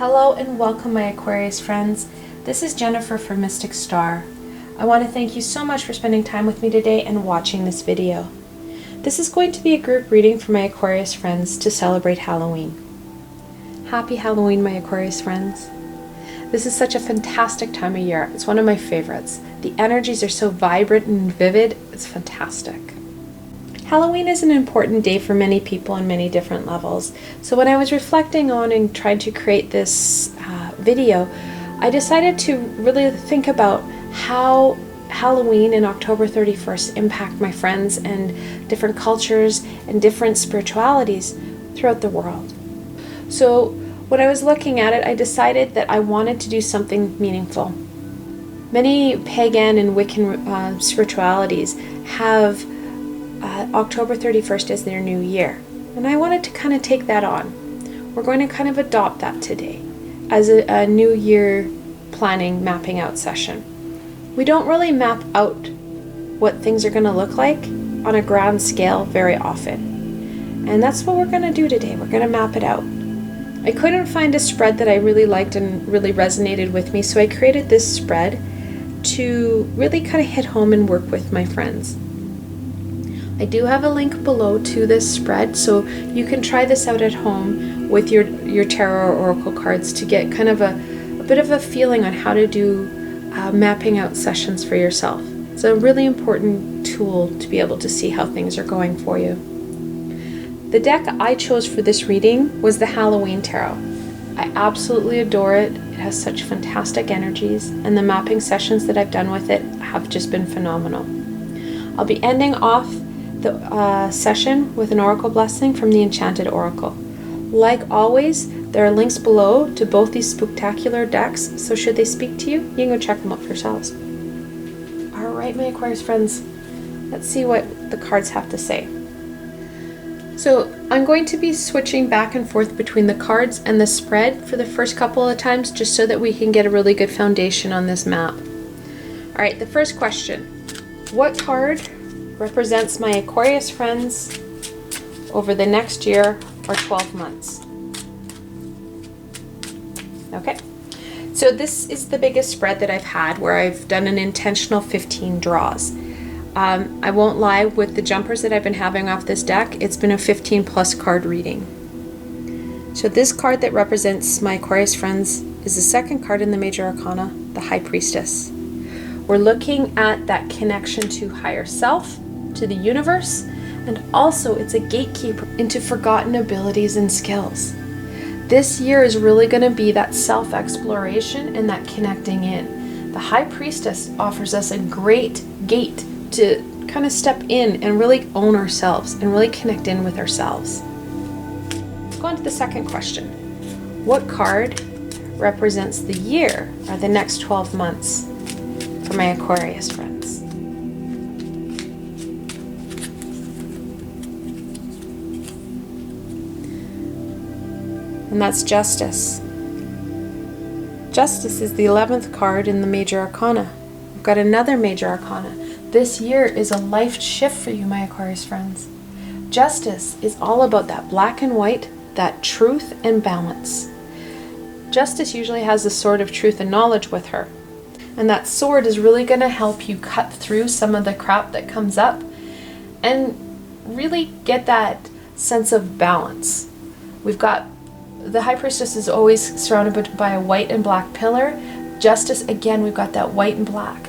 Hello and welcome, my Aquarius friends. This is Jennifer from Mystic Star. I want to thank you so much for spending time with me today and watching this video. This is going to be a group reading for my Aquarius friends to celebrate Halloween. Happy Halloween, my Aquarius friends. This is such a fantastic time of year. It's one of my favorites. The energies are so vibrant and vivid. It's fantastic. Halloween is an important day for many people on many different levels. So when I was reflecting on and trying to create this video, I decided to really think about how Halloween and October 31st impact my friends and different cultures and different spiritualities throughout the world. So when I was looking at it, I decided that I wanted to do something meaningful. Many pagan and Wiccan spiritualities have October 31st as their new year. And I wanted to kind of take that on. We're going to kind of adopt that today as a new year planning, mapping out session. We don't really map out what things are going to look like on a grand scale very often. And that's what we're going to do today. We're going to map it out. I couldn't find a spread that I really liked and really resonated with me, so I created this spread to really kind of hit home and work with my friends. I do have a link below to this spread, so you can try this out at home with your tarot or oracle cards to get kind of a bit of a feeling on how to do mapping out sessions for yourself. It's a really important tool to be able to see how things are going for you. The deck I chose for this reading was the Halloween Tarot. I absolutely adore it. It has such fantastic energies, and the mapping sessions that I've done with it have just been phenomenal. I'll be ending off the session with an oracle blessing from the Enchanted Oracle. Like always, there are links below to both these spectacular decks, so should they speak to you, you can go check them out for yourselves. Alright, my Aquarius friends, let's see what the cards have to say. So I'm going to be switching back and forth between the cards and the spread for the first couple of times, just so that we can get a really good foundation on this map. Alright, the first question. What card represents my Aquarius friends over the next year or 12 months? Okay, so this is the biggest spread that I've had, where I've done an intentional 15 draws. I won't lie, with the jumpers that I've been having off this deck, it's been a 15 plus card reading. So this card that represents my Aquarius friends is the second card in the Major Arcana, the High Priestess. We're looking at that connection to higher self, to the universe, and also it's a gatekeeper into forgotten abilities and skills. This year is really going to be that self-exploration and that connecting in. The High Priestess offers us a great gate to kind of step in and really own ourselves and really connect in with ourselves. Let's go on to the second question. What card represents the year or the next 12 months for my Aquarius friends? And that's Justice. Justice is the 11th card in the Major Arcana. We've got another Major Arcana. This year is a life shift for you, my Aquarius friends. Justice is all about that black and white, that truth and balance. Justice usually has the sword of truth and knowledge with her. And that sword is really going to help you cut through some of the crap that comes up and really get that sense of balance. We've got the High Priestess is always surrounded by a white and black pillar. Justice, again, we've got that white and black.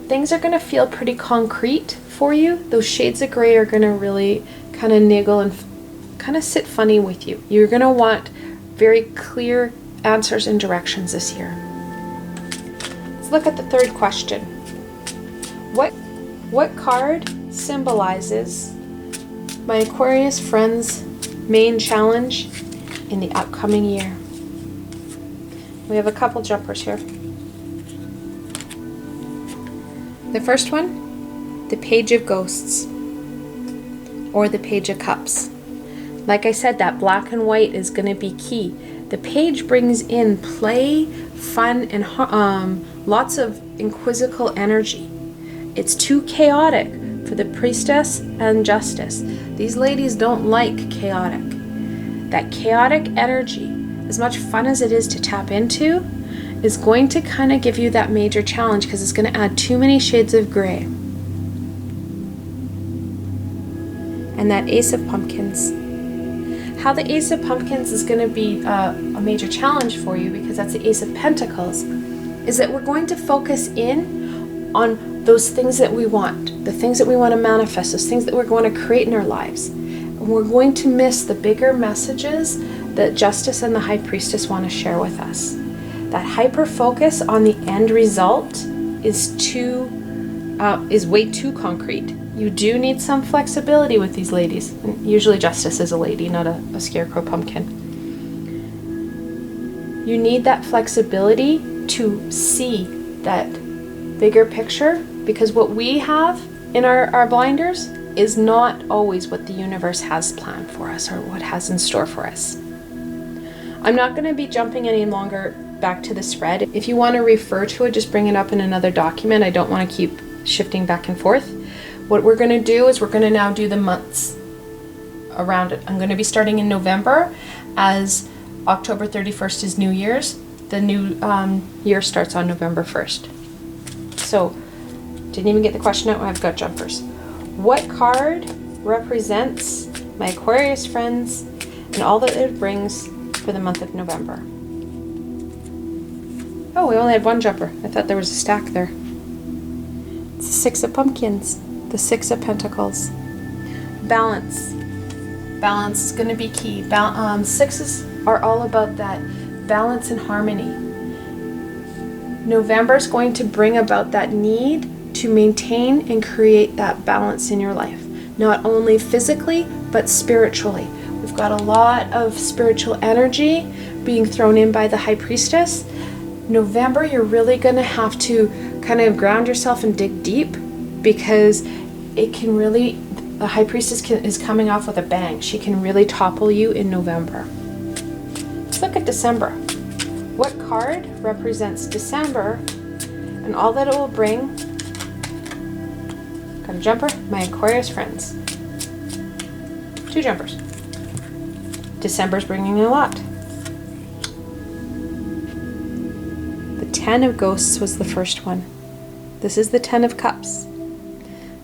Things are going to feel pretty concrete for you. Those shades of gray are going to really kind of niggle and kind of sit funny with you. You're going to want very clear answers and directions this year. Let's look at the third question. What card symbolizes my Aquarius friends' main challenge in the upcoming year? We have a couple jumpers here. The first one, the Page of Ghosts, or the Page of Cups. Like I said, that black and white is going to be key. The page brings in play, fun, and lots of inquisical energy. It's too chaotic for the Priestess and Justice. These ladies don't like chaotic. That chaotic energy as much fun as it is to tap into, is going to kind of give you that major challenge because it's going to add too many shades of gray. And that Ace of Pumpkins. How the Ace of Pumpkins is going to be a major challenge for you, because that's the Ace of Pentacles, is that we're going to focus in on those things that we want, the things that we want to manifest, those things that we're going to create in our lives. And we're going to miss the bigger messages that Justice and the High Priestess want to share with us. That hyper focus on the end result is way too concrete. You do need some flexibility with these ladies. And usually Justice is a lady, not a scarecrow pumpkin. You need that flexibility to see that bigger picture, because what we have in our blinders is not always what the universe has planned for us or what has in store for us. I'm not going to be jumping any longer back to the spread. If you want to refer to it, just bring it up in another document. I don't want to keep shifting back and forth. What we're going to do is we're going to now do the months around it. I'm going to be starting in November, as October 31st is New Year's. The new year starts on November 1st. So, didn't even get the question out. I've got jumpers. What card represents my Aquarius friends and all that it brings for the month of November? Oh, we only had one jumper. I thought there was a stack there. It's the Six of Pumpkins, the Six of Pentacles. Balance. Balance is going to be key. Sixes are all about that balance and harmony. November is going to bring about that need to maintain and create that balance in your life, not only physically but spiritually. We've got a lot of spiritual energy being thrown in by the High Priestess. November, you're really going to have to kind of ground yourself and dig deep, because it can really, the High Priestess is coming off with a bang. She can really topple you in November. Let's look at December. What card represents December and all that it will bring? Got a jumper? My Aquarius friends. Two jumpers. December's bringing a lot. The Ten of Ghosts was the first one. This is the Ten of Cups.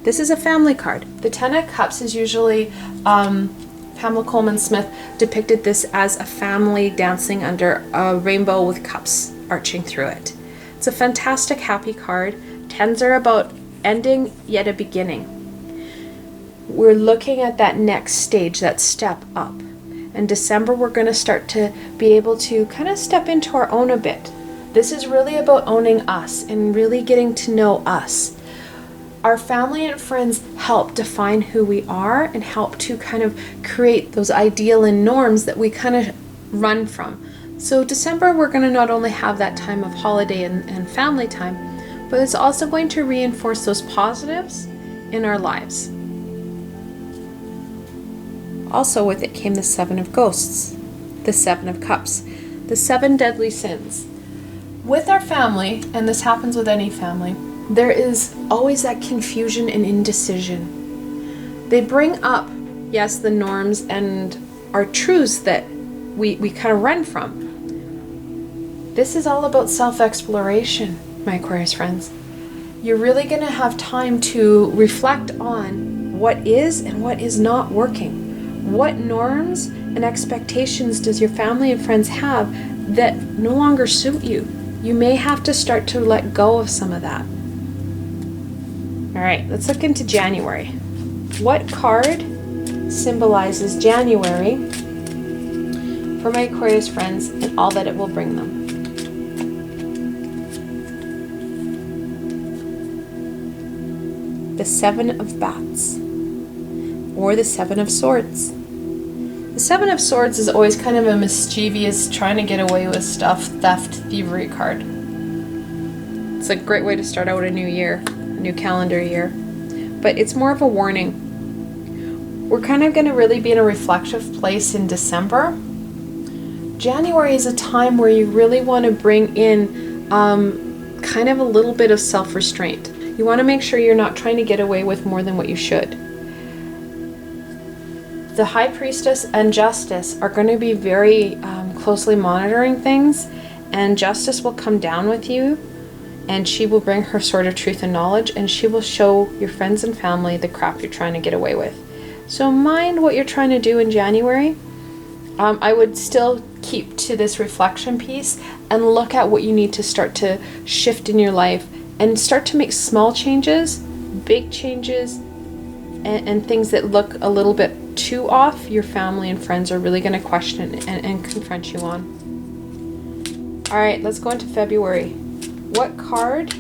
This is a family card. The Ten of Cups is usually, Pamela Coleman Smith depicted this as a family dancing under a rainbow with cups arching through it. It's a fantastic happy card. Tens are about ending yet a beginning. We're looking at that next stage, that step up. In December, we're going to start to be able to kind of step into our own a bit. This is really about owning us and really getting to know us. Our family and friends help define who we are and help to kind of create those ideal and norms that we kind of run from. So December, we're going to not only have that time of holiday and family time, but it's also going to reinforce those positives in our lives. Also with it came the Seven of Ghosts, the Seven of Cups, the seven deadly sins. With our family, and this happens with any family, there is always that confusion and indecision. They bring up, yes, the norms and our truths that we kind of run from. This is all about self-exploration, my Aquarius friends. You're really going to have time to reflect on what is and what is not working. What norms and expectations does your family and friends have that no longer suit you? You may have to start to let go of some of that. All right, let's look into January. What card symbolizes January for my Aquarius friends and all that it will bring them? The Seven of Bats, or the Seven of Swords. The Seven of Swords is always kind of a mischievous, trying to get away with stuff, theft, thievery card. It's a great way to start out a new year, a new calendar year. But it's more of a warning. We're kind of going to really be in a reflective place in December. January is a time where you really want to bring in kind of a little bit of self-restraint. You want to make sure you're not trying to get away with more than what you should. The High Priestess and Justice are going to be very closely monitoring things, and justice will come down with you, and she will bring her sword of truth and knowledge, and she will show your friends and family the crap you're trying to get away with. So mind what you're trying to do in January. I would still keep to this reflection piece and look at what you need to start to shift in your life, and start to make small changes, big changes, and things that look a little bit too off. Your family and friends are really going to question and confront you on. All right, let's go into February. What card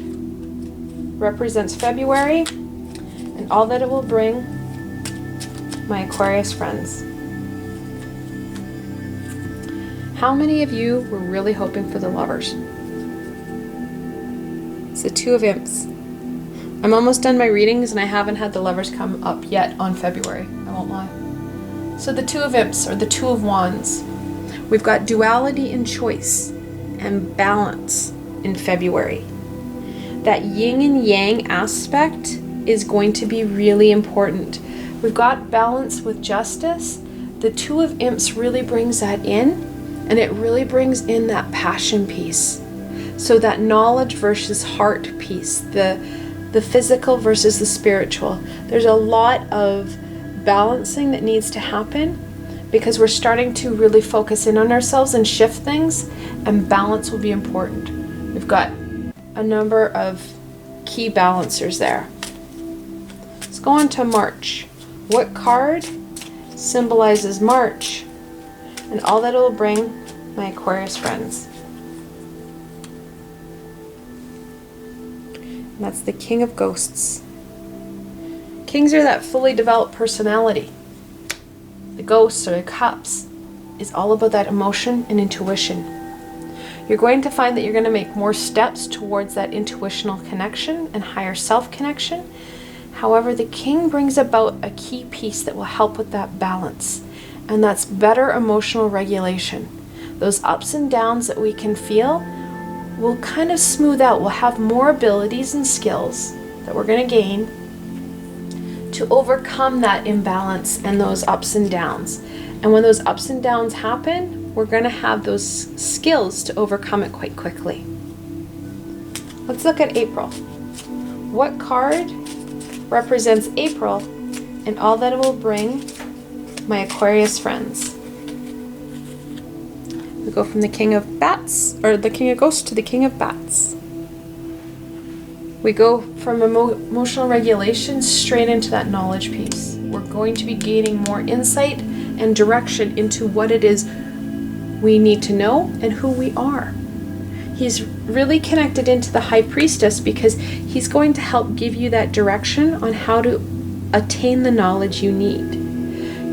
represents February and all that it will bring my Aquarius friends? How many of you were really hoping for the Lovers? It's the Two of Imps. I'm almost done my readings and I haven't had the Lovers come up yet on February. I won't lie. So the Two of Imps, or the Two of Wands. We've got duality in choice and balance in February. That yin and yang aspect is going to be really important. We've got balance with justice. The Two of Imps really brings that in. And it really brings in that passion piece. So that knowledge versus heart piece, the physical versus the spiritual. There's a lot of balancing that needs to happen, because we're starting to really focus in on ourselves and shift things, and balance will be important. We've got a number of key balancers there. Let's go on to March. What card symbolizes March and all that it will bring my Aquarius friends? And that's the King of Ghosts. Kings are that fully developed personality. The Ghosts, or the Cups, is all about that emotion and intuition. You're going to find that you're going to make more steps towards that intuitional connection and higher self connection. However, the King brings about a key piece that will help with that balance. And that's better emotional regulation. Those ups and downs that we can feel will kind of smooth out. We'll have more abilities and skills that we're going to gain to overcome that imbalance and those ups and downs. And when those ups and downs happen, we're going to have those skills to overcome it quite quickly. Let's look at April. What card represents April and all that it will bring my Aquarius friends? We go from the King of Bats, or the King of Ghosts, to the King of Bats. We go from emotional regulation straight into that knowledge piece. We're going to be gaining more insight and direction into what it is we need to know and who we are. He's really connected into the High Priestess, because he's going to help give you that direction on how to attain the knowledge you need.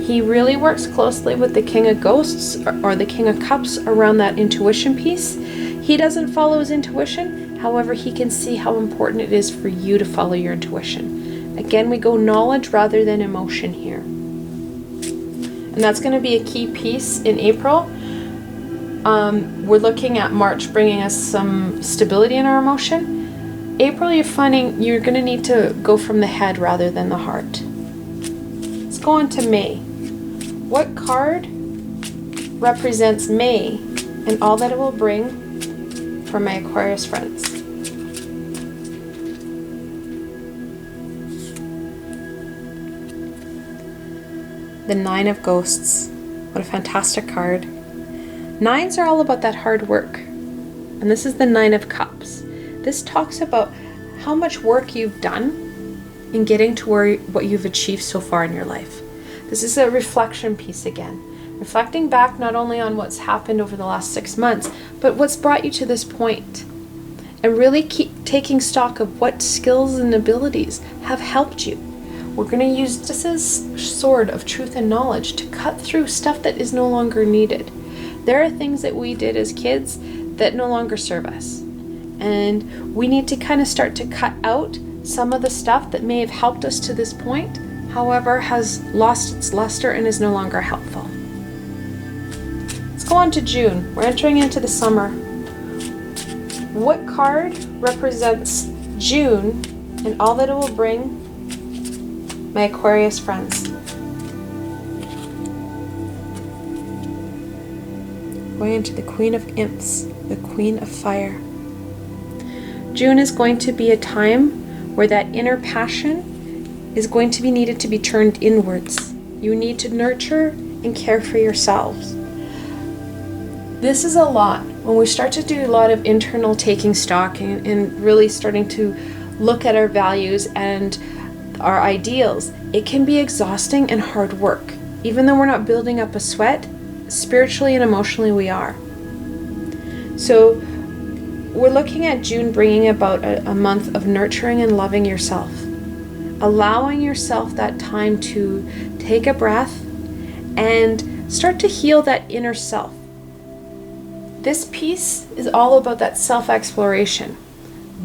He really works closely with the King of Ghosts, or the King of Cups, around that intuition piece. He doesn't follow his intuition, however, he can see how important it is for you to follow your intuition. Again, we go knowledge rather than emotion here. And that's going to be a key piece in April. We're looking at March bringing us some stability in our emotion. April, you're finding you're going to need to go from the head rather than the heart. Let's go on to May. What card represents May and all that it will bring for my Aquarius friends? The Nine of Ghosts. What a fantastic card. Nines are all about that hard work. And this is the Nine of Cups. This talks about how much work you've done in getting to what you've achieved so far in your life. This is a reflection piece again. Reflecting back not only on what's happened over the last 6 months, but what's brought you to this point. And really keep taking stock of what skills and abilities have helped you. We're going to use this sword of truth and knowledge to cut through stuff that is no longer needed. There are things that we did as kids that no longer serve us. And we need to kind of start to cut out some of the stuff that may have helped us to this point, however, has lost its luster and is no longer helpful. Let's go on to June. We're entering into the summer. What card represents June and all that it will bring my Aquarius friends? going into the Queen of Imps, the Queen of Fire. June is going to be a time where that inner passion is going to be needed to be turned inwards. You need to nurture and care for yourselves. This is a lot. When we start to do a lot of internal taking stock and really starting to look at our values and our ideals, it can be exhausting and hard work. Even though we're not building up a sweat, spiritually and emotionally we are. So we're looking at June bringing about a month of nurturing and loving yourself. Allowing yourself that time to take a breath and start to heal that inner self. This piece is all about that self-exploration.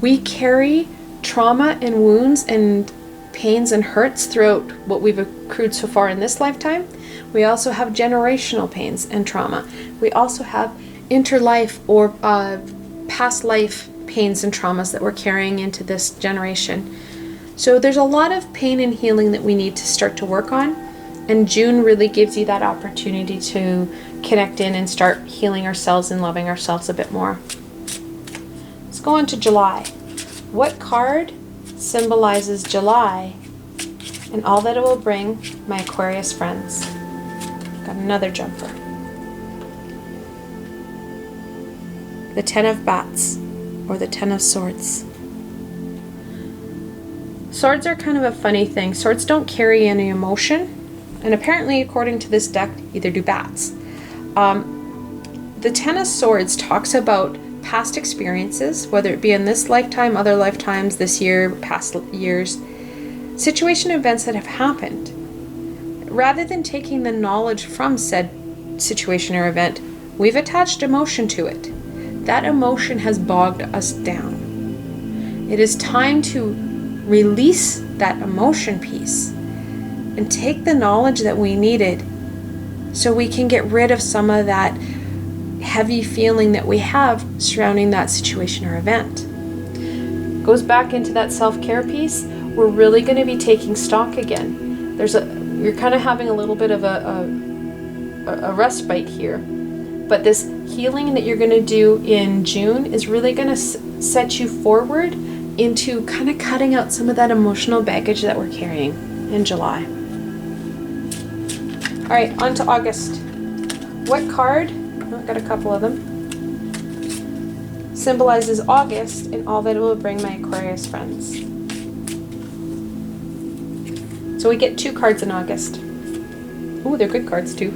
We carry trauma and wounds and pains and hurts throughout what we've accrued so far in this lifetime. We also have generational pains and trauma. We also have interlife or past life pains and traumas that we're carrying into this generation. So there's a lot of pain and healing that we need to start to work on, and June really gives you that opportunity to connect in and start healing ourselves and loving ourselves a bit more. Let's go on to July. What card symbolizes July and all that it will bring my Aquarius friends? Got another jumper. The Ten of Bats, or the Ten of Swords. Swords are kind of a funny thing. Swords don't carry any emotion, and apparently, according to this deck, neither do bats. The Ten of Swords talks about past experiences, whether it be in this lifetime, other lifetimes, this year, past years, situation events that have happened. Rather than taking the knowledge from said situation or event, we've attached emotion to it. That emotion has bogged us down. It is time to release that emotion piece and take the knowledge that we needed so we can get rid of some of that heavy feeling that we have surrounding that situation or event. Goes back into that self-care piece. We're really going to be taking stock again. You're kind of having a little bit of a respite here, but this healing that you're going to do in June is really going to set you forward into kind of cutting out some of that emotional baggage that we're carrying in July. All right, on to August. What card, I've got a couple of them, symbolizes August and all that it will bring my Aquarius friends? So we get 2 cards in August. Ooh, they're good cards too.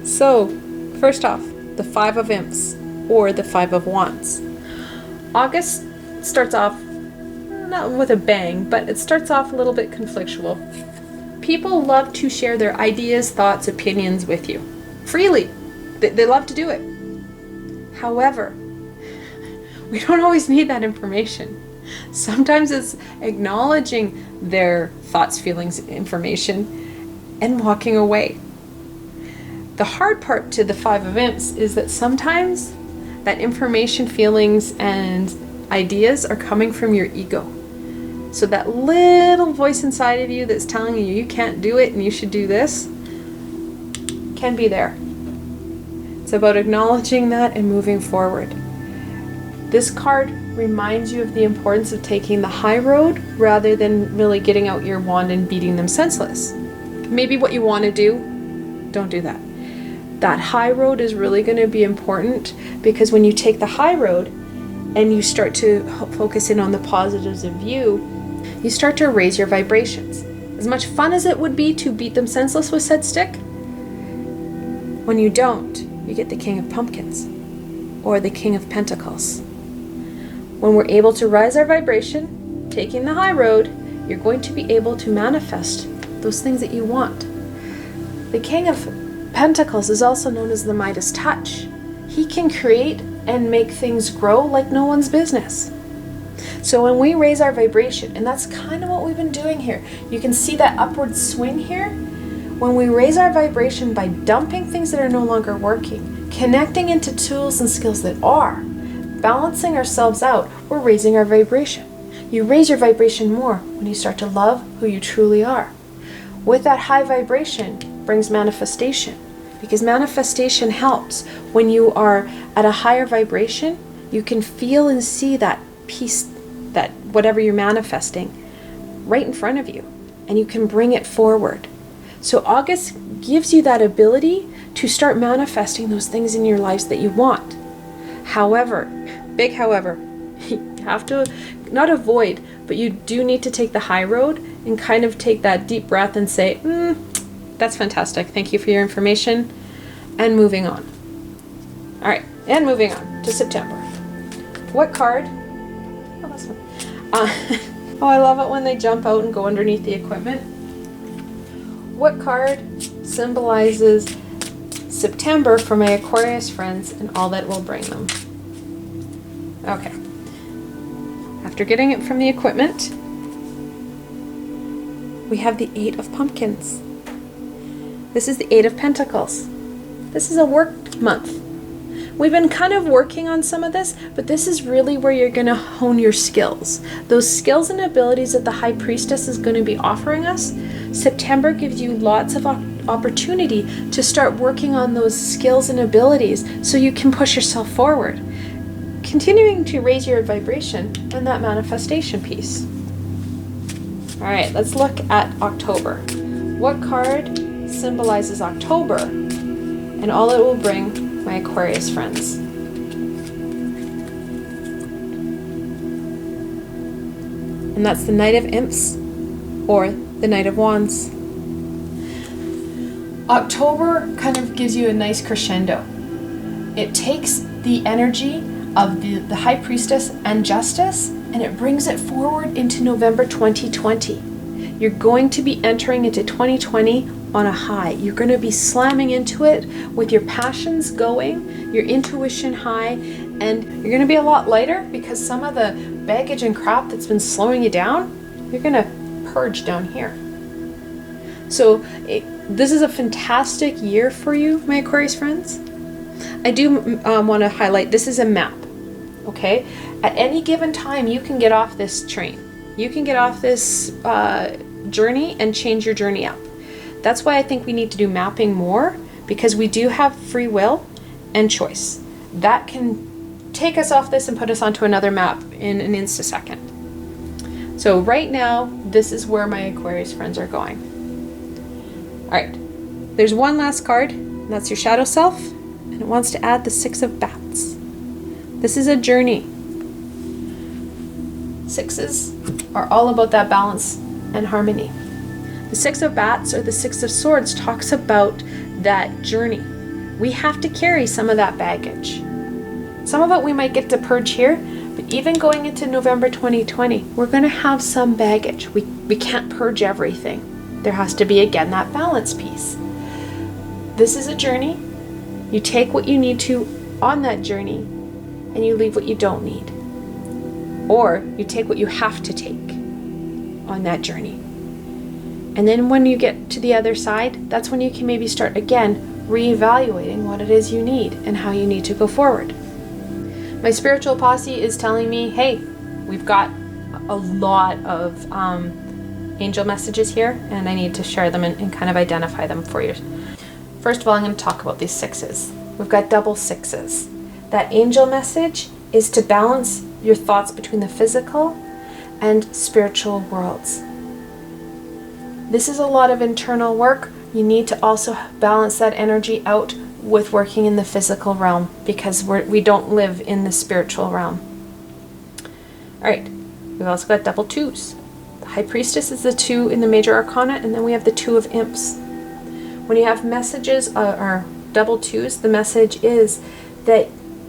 So, first off, the Five of Imps, or the Five of Wands. August starts off, not with a bang, but it starts off a little bit conflictual. People love to share their ideas, thoughts, opinions with you. Freely. They love to do it. However, we don't always need that information. Sometimes it's acknowledging their thoughts, feelings, information, and walking away. The hard part to the Five of Imps is that sometimes that information, feelings, and ideas are coming from your ego. So that little voice inside of you that's telling you you can't do it and you should do this can be there. It's about acknowledging that and moving forward. This card reminds you of the importance of taking the high road rather than really getting out your wand and beating them senseless. Maybe what you want to do, don't do that. That high road is really going to be important, because when you take the high road and you start to focus in on the positives of you start to raise your vibrations. As much fun as it would be to beat them senseless with said stick, when you don't, you get the King of Pumpkins or the King of Pentacles. When we're able to rise our vibration, taking the high road, you're going to be able to manifest those things that you want. The King of Pentacles is also known as the Midas touch. He can create and make things grow like no one's business. So when we raise our vibration, and that's kind of what we've been doing here, you can see that upward swing here. When we raise our vibration by dumping things that are no longer working, connecting into tools and skills that are, balancing ourselves out, we're raising our vibration. You raise your vibration more when you start to love who you truly are. With that high vibration brings manifestation. because manifestation helps. When you are at a higher vibration, you can feel and see that peace, that whatever you're manifesting, right in front of you, and you can bring it forward. So August gives you that ability to start manifesting those things in your lives that you want. However, big however, you have to not avoid, but you do need to take the high road and kind of take that deep breath and say, that's fantastic. Thank you for your information. And moving on. All right, and moving on to September. What card? Oh, that's fun. Oh, I love it when they jump out and go underneath the equipment. What card symbolizes September for my Aquarius friends and all that will bring them? Okay. After getting it from the equipment, we have the Eight of Pumpkins. This is the Eight of Pentacles. This is a work month. We've been kind of working on some of this, but this is really where you're going to hone your skills. Those skills and abilities that the High Priestess is going to be offering us. September gives you lots of opportunity to start working on those skills and abilities so you can push yourself forward, continuing to raise your vibration and that manifestation piece. All right, let's look at October. What card symbolizes October and all it will bring my Aquarius friends? And that's the Knight of Imps or the Knight of Wands. October kind of gives you a nice crescendo. It takes the energy of the High Priestess and Justice and it brings it forward into November 2020. You're going to be entering into 2020 on a high. You're going to be slamming into it with your passions going, your intuition high, and you're going to be a lot lighter because some of the baggage and crap that's been slowing you down, you're going to purge down here. So this is a fantastic year for you, my Aquarius friends. I do want to highlight, this is a map, okay? At any given time, you can get off this train. You can get off this journey and change your journey up. That's why I think we need to do mapping more, because we do have free will and choice. That can take us off this and put us onto another map in an instasecond. So right now, this is where my Aquarius friends are going. All right, there's one last card, and that's your shadow self, and it wants to add the Six of Bats. This is a journey. Sixes are all about that balance and harmony. The Six of Bats or the Six of Swords talks about that journey. We have to carry some of that baggage. Some of it we might get to purge here, but even going into November 2020, we're going to have some baggage. We can't purge everything. There has to be, again, that balance piece. This is a journey. You take what you need to on that journey, and you leave what you don't need. Or you take what you have to take on that journey. And then when you get to the other side, that's when you can maybe start again reevaluating what it is you need and how you need to go forward. My spiritual posse is telling me, hey, we've got a lot of angel messages here, and I need to share them and kind of identify them for you. First of all, I'm going to talk about these sixes. We've got double sixes. That angel message is to balance your thoughts between the physical and spiritual worlds. This is a lot of internal work. You need to also balance that energy out with working in the physical realm, because we don't live in the spiritual realm. All right, we've also got double twos. The High Priestess is the 2 in the major arcana, and then we have the 2 of Imps. When you have messages or double twos, the message is that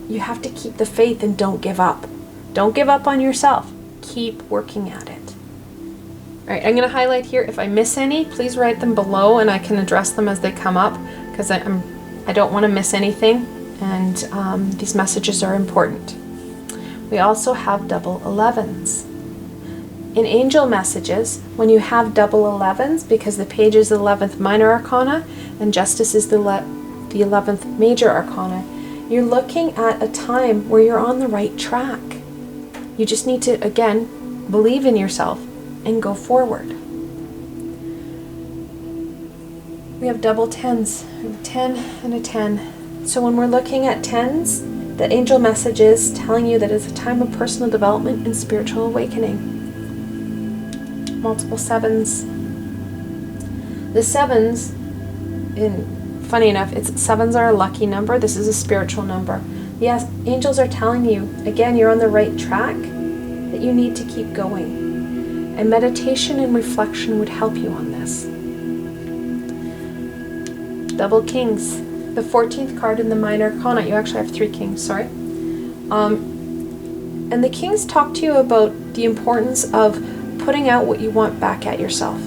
you have to keep the faith and don't give up. Don't give up on yourself. Keep working at it. All right, I'm going to highlight here. If I miss any, please write them below and I can address them as they come up, because I don't want to miss anything, and these messages are important. We also have double 11s. In angel messages, when you have double 11s, because the page is the 11th minor arcana and justice is the 11th major arcana, you're looking at a time where you're on the right track. You just need to, again, believe in yourself and go forward. We have double 10s, we have a 10 and a 10. So when we're looking at 10s, the angel message is telling you that it's a time of personal development and spiritual awakening. Multiple 7s. The 7s, funny enough, 7s are a lucky number. This is a spiritual number. Yes, angels are telling you, again, you're on the right track, that you need to keep going. And meditation and reflection would help you on this. Double Kings, the 14th card in the Minor Arcana. You actually have 3 Kings, sorry. And the Kings talk to you about the importance of putting out what you want back at yourself.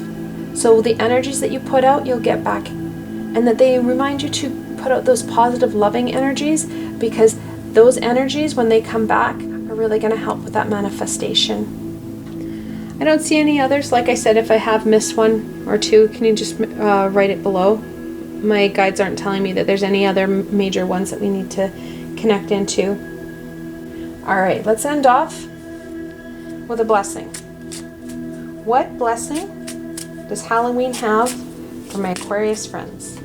So the energies that you put out, you'll get back. And that they remind you to put out those positive, loving energies, because those energies, when they come back, are really going to help with that manifestation. I don't see any others. Like I said, if I have missed one or two, can you just write it below? My guides aren't telling me that there's any other major ones that we need to connect into. All right, let's end off with a blessing. What blessing does Halloween have for my Aquarius friends?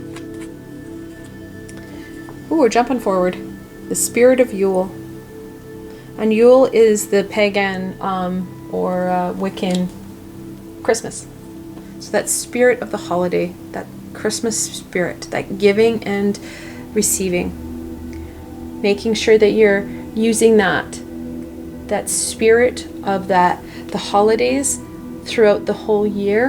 Ooh, we're jumping forward. The spirit of Yule. And Yule is the pagan or Wiccan Christmas. So that spirit of the holiday, that Christmas spirit, that giving and receiving. Making sure that you're using that spirit of the holidays throughout the whole year,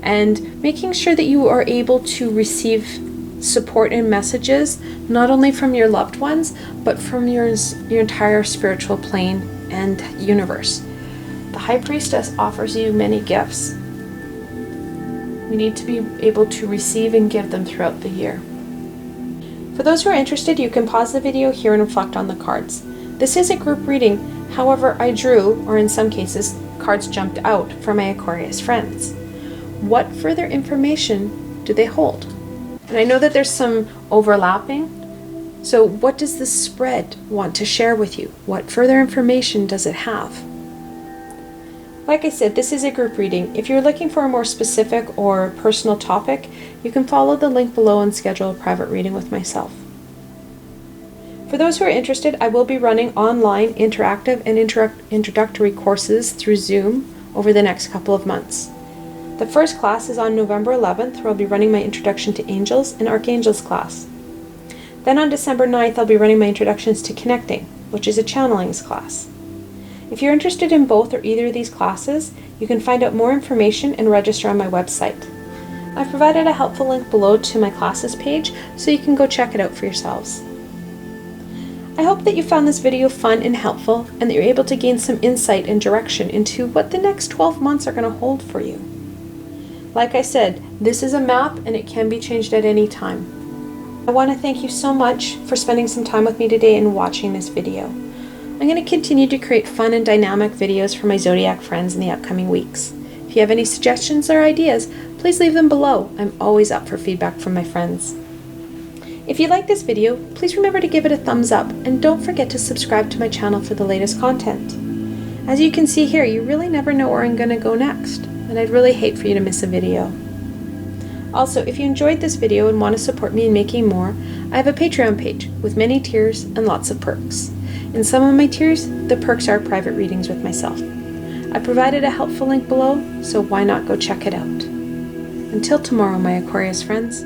and making sure that you are able to receive support and messages, not only from your loved ones, but from your entire spiritual plane and universe. The High Priestess offers you many gifts. We need to be able to receive and give them throughout the year. For those who are interested, you can pause the video here and reflect on the cards. This is a group reading, however, I drew, or in some cases, cards jumped out for my Aquarius friends. What further information do they hold? And I know that there's some overlapping, so what does this spread want to share with you? What further information does it have? Like I said, this is a group reading. If you're looking for a more specific or personal topic, you can follow the link below and schedule a private reading with myself. For those who are interested, I will be running online interactive and introductory courses through Zoom over the next couple of months. The first class is on November 11th, where I'll be running my Introduction to Angels and Archangels class. Then on December 9th, I'll be running my Introductions to Connecting, which is a Channelings class. If you're interested in both or either of these classes, you can find out more information and register on my website. I've provided a helpful link below to my classes page, so you can go check it out for yourselves. I hope that you found this video fun and helpful, and that you're able to gain some insight and direction into what the next 12 months are going to hold for you. Like I said, this is a map and it can be changed at any time. I want to thank you so much for spending some time with me today and watching this video. I'm going to continue to create fun and dynamic videos for my zodiac friends in the upcoming weeks. If you have any suggestions or ideas, please leave them below. I'm always up for feedback from my friends. If you like this video, please remember to give it a thumbs up, and don't forget to subscribe to my channel for the latest content. As you can see here, you really never know where I'm going to go next, and I'd really hate for you to miss a video. Also, if you enjoyed this video and want to support me in making more, I have a Patreon page with many tiers and lots of perks. In some of my tiers, the perks are private readings with myself. I provided a helpful link below, so why not go check it out. Until tomorrow, my Aquarius friends.